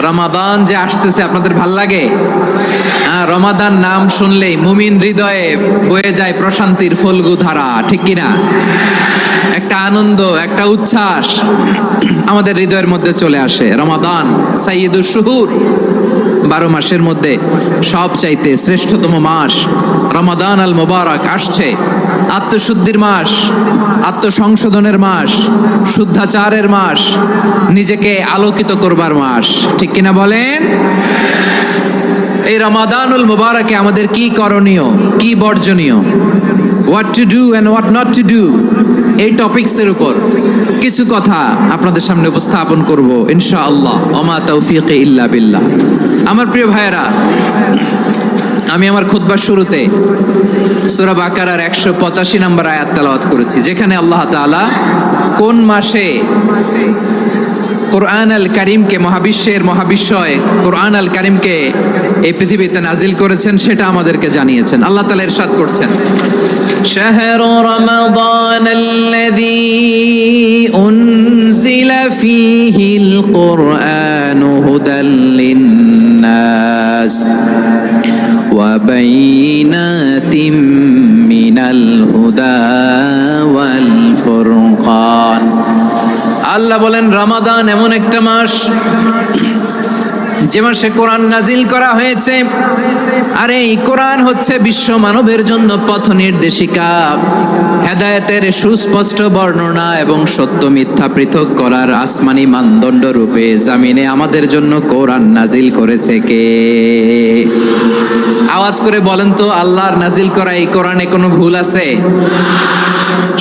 রমাদান যে আসতেছে আপনাদের ভাল লাগে? রমাদান নাম শুনলেই মুমিন হৃদয়ে বয়ে যায় প্রশান্তির ফল্গু ধারা, ঠিক কিনা? একটা আনন্দ, একটা উচ্ছ্বাস আমাদের হৃদয়ের মধ্যে চলে আসে। রমাদান সাইয়্যিদুশ শুহুর, 12 মাসের মধ্যে সবচাইতে শ্রেষ্ঠতম মাস রমাদান আল মুবারক আসছে। আত্মশুদ্ধির মাস, আত্মসংশোধনের মাস, শুদ্ধাচারের মাস, নিজেকে আলোকিত করবার মাস, ঠিক কিনা বলেন? এই রমাদানুল মুবারকে আমাদের কি করণীয়, কি বর্জনীয়, what to do and what not to do, এই টপিকসের উপর কিছু কথা আপনাদের সামনে উপস্থাপন করব ইনশাআল্লাহ। ওমা তৌফিক ইল্লা বিল্লাহ। আমার প্রিয় ভাইয়েরা, আমি আমার খুতবার শুরুতে সূরা বাকারার 185 নম্বর আয়াত তেলাওয়াত করেছি, যেখানে আল্লাহ তাআলা কোন মাসে কোরআন আল কারিমকে, মহাবিশ্বের মহাবিশ্বয় কোরআন আল কারিমকে এই পৃথিবীতে নাজিল করেছেন সেটা আমাদেরকে জানিয়েছেন। আল্লাহ তাআলা ইরশাদ করছেন, শাহরু রমাদান আল্লাযী উনজিলা ফীহিল কুরআনু হুদাল লিন্নাস ওয়া বাইনাতিম মিনাল হুদা ওয়াল ফুরকান। আল্লাহ বলেন, রমাদান এমন একটা মাস যে মাসে কোরআন নাজিল করা হয়েছে। আর এই কোরআন হচ্ছে বিশ্ব মানবের জন্য পথ নির্দেশিকা, হেদায়েতের সুস্পষ্ট বর্ণনা এবং সত্য মিথ্যা পৃথক করার আসমানি মানদণ্ড রূপে জামিনে আমাদের জন্য কোরআন নাজিল করেছে কে? আওয়াজ করে বলেন তো, আল্লাহর নাজিল করা এই কোরআনে কোনো ভুল আছে?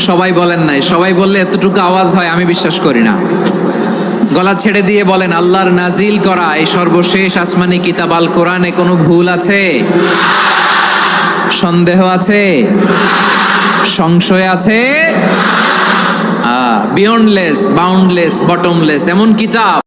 সবাই বলেন নাই। সবাই বললে এতটুকু আওয়াজ হয় আমি বিশ্বাস করি না। গলা ছেড়ে দিয়ে বলেন, আল্লাহর নাজিল করা এই সর্বশেষ আসমানি কিতাব আল কোরআনে কোনো ভুল আছে? সন্দেহ আছে? সংশয় আছে? বিয়ন্ডলেস, বাউন্ডলেস, বটমলেস এমন কিতাব